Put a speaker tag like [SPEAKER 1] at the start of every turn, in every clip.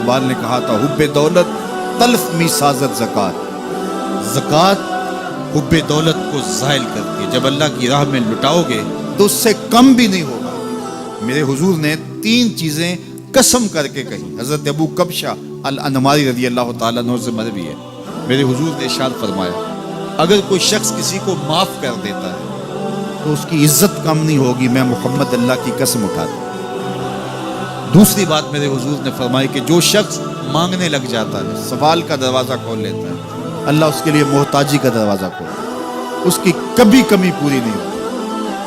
[SPEAKER 1] اقبال نے کہا تھا حب دولت تلف می سازت زکات، زکات حب دولت کو زائل کرتی ہے، جب اللہ کی راہ میں لٹاؤ گے تو اس سے کم بھی نہیں ہوگا۔ میرے حضور نے 3 چیزیں قسم کر کے کہی، حضرت ابو کبشہ الانماری رضی اللہ تعالیٰ عنہ سے مروی ہے۔ میرے حضور نے ارشاد فرمایا اگر کوئی شخص کسی کو معاف کر دیتا ہے تو اس کی عزت کم نہیں ہوگی، میں محمد اللہ کی قسم اٹھاتا ہوں۔ دوسری بات میرے حضور نے فرمائی کہ جو شخص مانگنے لگ جاتا ہے، سوال کا دروازہ کھول لیتا ہے، اللہ اس کے لیے محتاجی کا دروازہ کھولتا ہے، اس کی کبھی کمی پوری نہیں ہوتی۔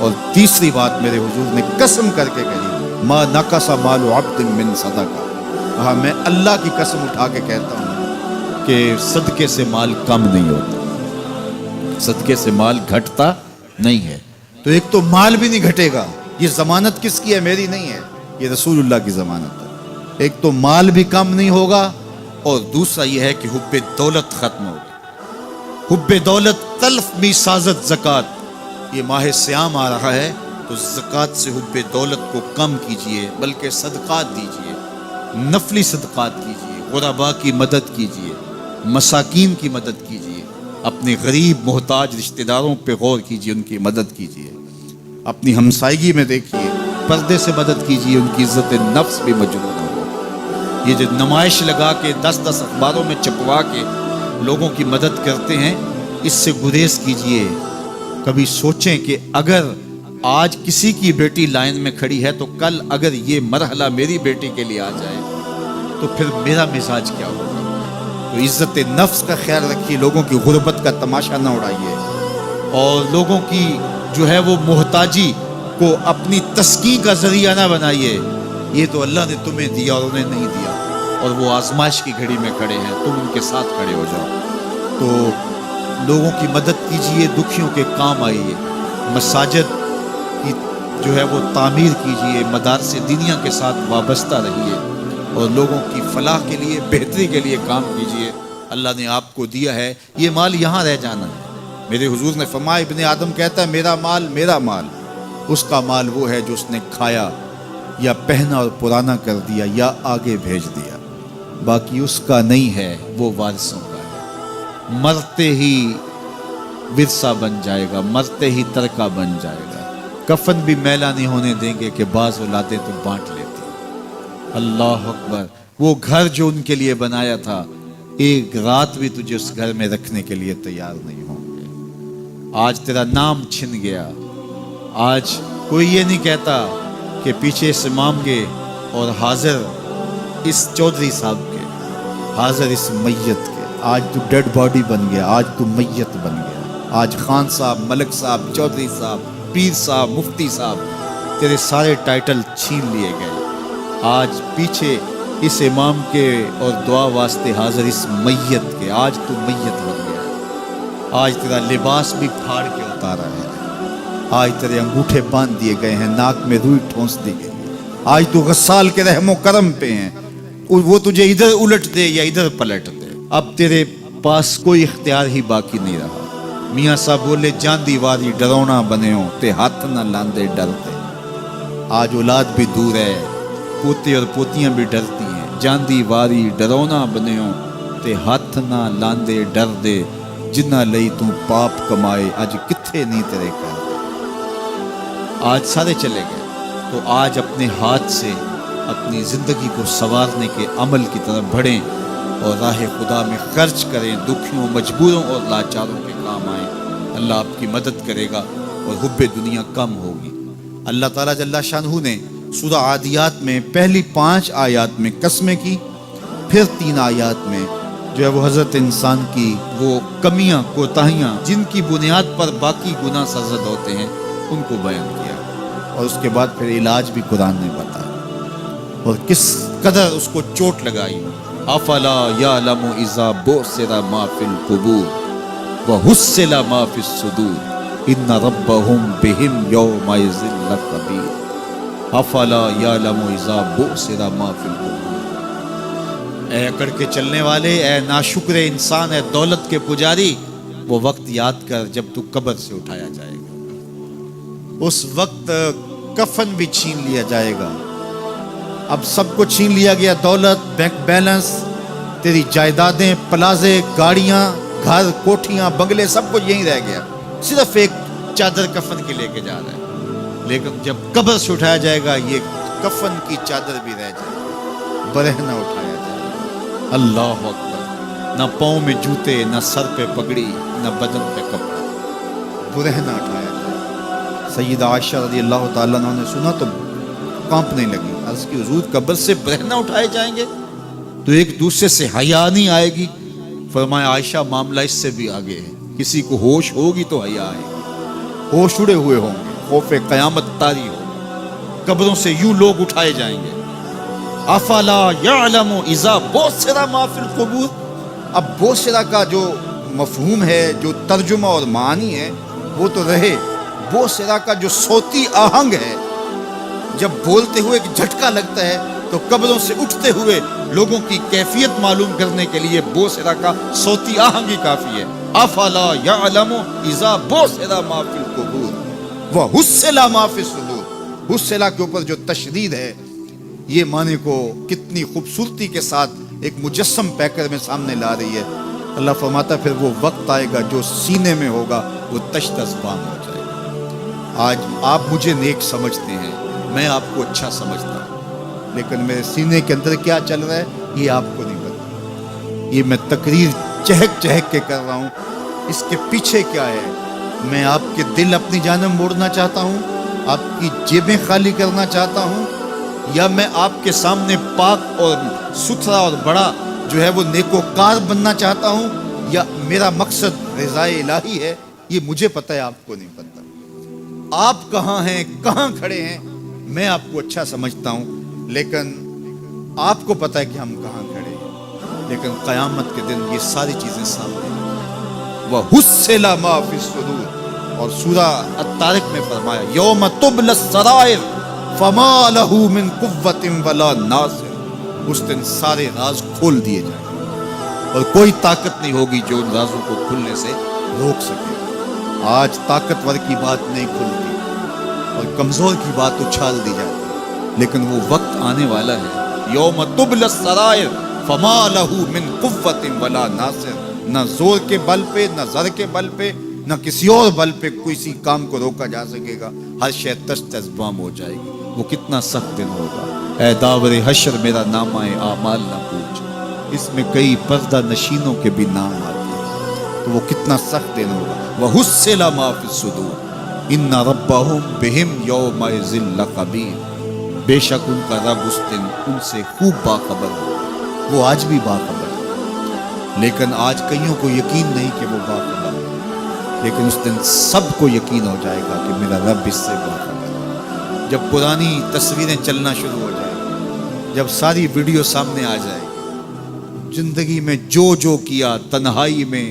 [SPEAKER 1] اور تیسری بات میرے حضور نے قسم کر کے کہی ما نقص مال عبد من صدقہ، کہا میں اللہ کی قسم اٹھا کے کہتا ہوں کہ صدقے سے مال کم نہیں ہوتا، صدقے سے مال گھٹتا نہیں ہے۔ تو ایک تو مال بھی نہیں گھٹے گا، یہ ضمانت کس کی ہے؟ میری نہیں ہے، یہ رسول اللہ کی ضمانت ہے۔ ایک تو مال بھی کم نہیں ہوگا، اور دوسرا یہ ہے کہ حب دولت ختم ہوگی۔ حب دولت تلف می سازت زکات، یہ ماہ سیام آ رہا ہے تو زکات سے حب دولت کو کم کیجئے، بلکہ صدقات دیجئے، نفلی صدقات کیجئے، غرباء کی مدد کیجئے، مساکین کی مدد کیجئے، اپنے غریب محتاج رشتہ داروں پہ غور کیجئے، ان کی مدد کیجئے، اپنی ہمسائیگی میں دیکھیے، پردے سے مدد کیجئے، ان کی عزت نفس بھی مجروح نہ ہو۔ یہ جو نمائش لگا کے 10 اخباروں میں چھپوا کے لوگوں کی مدد کرتے ہیں، اس سے گریز کیجئے۔ کبھی سوچیں کہ اگر آج کسی کی بیٹی لائن میں کھڑی ہے تو کل اگر یہ مرحلہ میری بیٹی کے لیے آ جائے تو پھر میرا مزاج کیا ہوگا؟ تو عزت نفس کا خیال رکھیے، لوگوں کی غربت کا تماشا نہ اڑائیے، اور لوگوں کی جو ہے وہ محتاجی کو اپنی تسکین کا ذریعہ نہ بنائیے۔ یہ تو اللہ نے تمہیں دیا اور انہیں نہیں دیا، اور وہ آزمائش کی گھڑی میں کھڑے ہیں، تم ان کے ساتھ کھڑے ہو جاؤ۔ تو لوگوں کی مدد کیجئے، دکھیوں کے کام آئیے، مساجد کی جو ہے وہ تعمیر کیجئے، مدارس دینیا کے ساتھ وابستہ رہیے، اور لوگوں کی فلاح کے لیے، بہتری کے لیے کام کیجئے۔ اللہ نے آپ کو دیا ہے، یہ مال یہاں رہ جانا ہے۔ میرے حضور نے فرمایا ابن آدم کہتا ہے میرا مال میرا مال، اس کا مال وہ ہے جو اس نے کھایا یا پہنا اور پرانا کر دیا یا آگے بھیج دیا، باقی اس کا نہیں ہے، وہ وارثوں کا ہے۔ مرتے ہی ورثہ بن جائے گا، مرتے ہی ترکہ بن جائے گا۔ کفن بھی میلا نہیں ہونے دیں گے کہ بعض اولادیں تو بانٹ لیتی۔ اللہ اکبر، وہ گھر جو ان کے لیے بنایا تھا، ایک رات بھی تجھے اس گھر میں رکھنے کے لیے تیار نہیں ہوں گے۔ آج تیرا نام چھن گیا، آج کوئی یہ نہیں کہتا کہ پیچھے اس امام کے اور حاضر اس چودھری صاحب کے، حاضر اس میت کے۔ آج تو ڈیڈ باڈی بن گیا، آج تو میت بن گیا۔ آج خان صاحب، ملک صاحب، چودھری صاحب، پیر صاحب، مفتی صاحب، تیرے سارے ٹائٹل چھین لیے گئے۔ آج پیچھے اس امام کے اور دعا واسطے حاضر اس میت کے، آج تو میت بن گیا۔ آج تیرا لباس بھی پھاڑ کے اتارا ہے، آج تیرے انگوٹھے باندھ دیے گئے ہیں، ناک میں روئی ٹھونس دی گئی ہے۔ آج تو غسال کے رحم و کرم پہ ہیں، وہ تجھے ادھر الٹ دے یا ادھر پلٹ دے، اب تیرے پاس کوئی اختیار ہی باقی نہیں رہا۔ میاں صاحب بولے جان دیواری ڈرونا بنے ہو تے ہاتھ نہ لاندے ڈرتے۔ آج اولاد بھی دور ہے، پوتے اور پوتیاں بھی ڈرتی ہیں۔ جان دیواری ڈرونا بنے ہو تے ہاتھ نہ لاندے ڈر دے، جنہ لئی تو پاپ کمائے اج کتھے نہیں تیرے کر دے۔ آج سارے چلے گئے، تو آج اپنے ہاتھ سے اپنی زندگی کو سنوارنے کے عمل کی طرف بڑھیں اور راہ خدا میں خرچ کریں، دکھیوں، مجبوروں اور لاچاروں کے کام آئیں۔ اللہ آپ کی مدد کرے گا اور حب دنیا کم ہوگی۔ اللہ تعالیٰ جل شانہ نے سورہ عادیات میں پہلی 5 آیات میں قسمیں کی، پھر 3 آیات میں جو ہے وہ حضرت انسان کی وہ کمیاں، کوتاہیاں جن کی بنیاد پر باقی گناہ سرزد ہوتے ہیں ان کو بیان کیا، اور اس کے بعد پھر علاج بھی قرآن نے بتایا، اور کس قدر اس کو چوٹ لگائی۔ افلا یعلم اذا بعثر ما فی القبور وحصل ما فی الصدور ان ربهم بهم یومئذ لخبیر۔ افلا یعلم اذا بعثر ما فی القبور، اے اکڑ کے چلنے والے، اے ناشکر انسان، اے دولت کے پجاری، وہ وقت یاد کر جب تو قبر سے اٹھایا جائے گا۔ اس وقت کفن بھی چھین لیا جائے گا، اب سب کو چھین لیا گیا، دولت، بینک بیلنس، تیری جائیدادیں، پلازے، گاڑیاں، گھر، کوٹھیاں، بنگلے، سب کچھ یہیں رہ گیا، صرف ایک چادر کفن کی لے کے جا رہا ہے۔ لیکن جب قبر سے اٹھایا جائے گا یہ کفن کی چادر بھی رہ جائے گی، برہنہ اٹھایا جائے گا۔ اللہ اکبر، نہ پاؤں میں جوتے، نہ سر پہ پگڑی، نہ بدن پہ کپڑا، برہنہ اٹھایا جائے گا۔ سیدہ عائشہ رضی اللہ تعالیٰ عنہ نے سنا تو کانپنے لگی، عرض کی حضور قبر سے برہنہ اٹھائے جائیں گے تو ایک دوسرے سے حیا نہیں آئے گی؟ فرمایا عائشہ معاملہ اس سے بھی آگے ہے، کسی کو ہوش ہوگی تو حیا آئے گی، ہوش اڑے ہوئے ہوں گے، خوف قیامت طاری ہو، قبروں سے یوں لوگ اٹھائے جائیں گے۔ افلا یعلم اذا بوسر ما فی القبور، اب بوسرا کا جو مفہوم ہے، جو ترجمہ اور معنی ہے وہ تو رہے، بوسرا کا جو صوتی آہنگ ہے، جب بولتے ہوئے ایک جھٹکا لگتا ہے تو قبروں سے اٹھتے ہوئے لوگوں کی کیفیت معلوم کرنے کے لیے بوسرا کا صوتی آہنگ ہی کافی ہے۔ افلا یعلم اذا بوسر ما فی القبور وحصل ما فی الصدور، حصلہ کے اوپر جو تشدید ہے یہ معنی کو کتنی خوبصورتی کے ساتھ ایک مجسم پیکر میں سامنے لا رہی ہے۔ اللہ فرماتا پھر وہ وقت آئے گا جو سینے میں ہوگا وہ تشت ازبام ہو جائے گا۔ آج آپ مجھے نیک سمجھتے ہیں، میں آپ کو اچھا سمجھتا ہوں، لیکن میرے سینے کے اندر کیا چل رہا ہے یہ آپ کو نہیں پتا۔ یہ میں تقریر چہک چہک کے کر رہا ہوں، اس کے پیچھے کیا ہے؟ میں آپ کے دل اپنی جانب موڑنا چاہتا ہوں، آپ کی جیبیں خالی کرنا چاہتا ہوں، یا میں آپ کے سامنے پاک اور ستھرا اور بڑا جو ہے وہ نیکوکار بننا چاہتا ہوں، یا میرا مقصد رضائے الہی ہے؟ یہ مجھے پتہ ہے، آپ کو نہیں پتہ۔ آپ کہاں ہیں، کہاں کھڑے ہیں، میں آپ کو اچھا سمجھتا ہوں، لیکن آپ کو پتہ ہے کہ ہم کہاں کھڑے ہیں۔ لیکن قیامت کے دن یہ ساری چیزیں سامنے ہیں۔ وَحُصِّلَ مَا فِي الصُّدُورِ، اور سورہ الطارق میں فرمایا یوم تبلی السرائر فما لہ من قوت ولا ناصر، اس دن سارے راز کھول دیے جائیں گے اور کوئی طاقت نہیں ہوگی جو ان رازوں کو کھلنے سے روک سکے۔ آج طاقتور کی بات نہیں کھلتی اور کمزور کی بات اچھال دی جاتی، لیکن وہ وقت آنے والا ہے یوم تبلی السرائر فما لہ من قوت ولا ناصر، نہ زور کے بل پہ، نہ زر کے بل پہ، نہ کسی اور بل پہ کسی کام کو روکا جا سکے گا، ہر شے تشت ازبام ہو جائے گی۔ وہ کتنا سخت دن ہوگا، اے داور حشر میرا نامہ اعمال نہ پوچھ، اس میں کئی پردہ نشینوں کے بھی نام آتے ہیں، تو وہ کتنا سخت دن ہوگا۔ وَحُصِّلَ مَا فِي الصُّدُورِ إِنَّ رَبَّهُمْ بِهِمْ يَوْمَئِذٍ لَخَبِيرٌ، بے شک ان کا رب اس دن ان سے خوب باخبر ہوگا۔ وہ آج بھی باخبر ہے، لیکن آج کئیوں کو یقین نہیں کہ وہ باخبر ہے، لیکن اس دن سب کو یقین ہو جائے گا کہ میرا رب اس سے باخبر ہے۔ جب پرانی تصویریں چلنا شروع ہو جائیں، جب ساری ویڈیو سامنے آ جائے گی، زندگی میں جو کیا، تنہائی میں،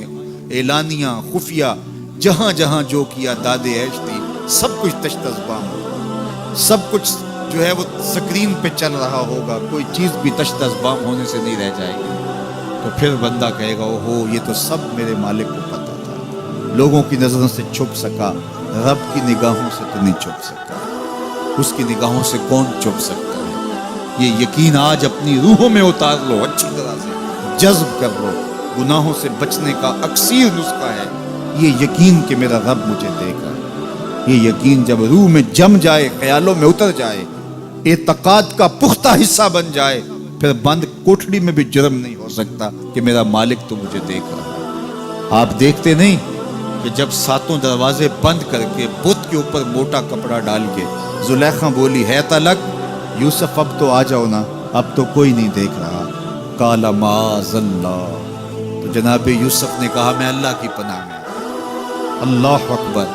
[SPEAKER 1] اعلانیہ، خفیہ، جہاں جہاں جو کیا، داد عیش تھی، سب کچھ تشت ازبام ہوگا، سب کچھ جو ہے وہ سکرین پہ چل رہا ہوگا، کوئی چیز بھی تشت ازبام ہونے سے نہیں رہ جائے گی، تو پھر بندہ کہے گا اوہو یہ تو سب میرے مالک کو پتا تھا، لوگوں کی نظروں سے چھپ سکا، رب کی نگاہوں سے تو نہیں چھپ سکا، اس کی نگاہوں سے کون چھپ سکتا ہے؟ یہ یقین آج اپنی روحوں میں اتار لو، اچھی طرح سے جذب کر لو۔ گناہوں سے بچنے کا اکثیر نسخہ ہے یہ یقین کہ میرا رب مجھے دیکھ رہا ہے۔ یہ یقین جب روح میں جم جائے، خیالوں میں اتر جائے، اعتقاد کا پختہ حصہ بن جائے، پھر بند کوٹھڑی میں بھی جرم نہیں ہو سکتا کہ میرا مالک تو مجھے دیکھ رہا ہے۔ آپ دیکھتے نہیں کہ جب ساتوں دروازے بند کر کے بت کے اوپر موٹا کپڑا ڈال کے زلیخا بولی ہے تلک یوسف اب تو آ جاؤ نا، اب تو کوئی نہیں دیکھ رہا، قال معاذ اللہ، تو جناب یوسف نے کہا میں اللہ کی پناہ میں۔ اللہ اکبر،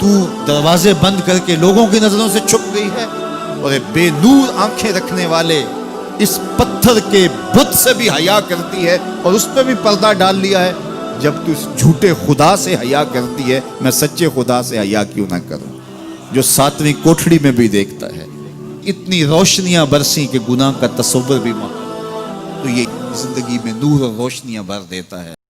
[SPEAKER 1] تو دروازے بند کر کے لوگوں کی نظروں سے چھپ گئی ہے، اور بے نور آنکھیں رکھنے والے اس پتھر کے بت سے بھی حیا کرتی ہے اور اس پہ بھی پردہ ڈال لیا ہے۔ جب تو اس جھوٹے خدا سے حیا کرتی ہے، میں سچے خدا سے حیا کیوں نہ کروں جو ساتویں کوٹھڑی میں بھی دیکھتا ہے۔ اتنی روشنیاں برسی کہ گناہ کا تصور بھی محال، تو یہ زندگی میں نور اور روشنیاں بھر دیتا ہے۔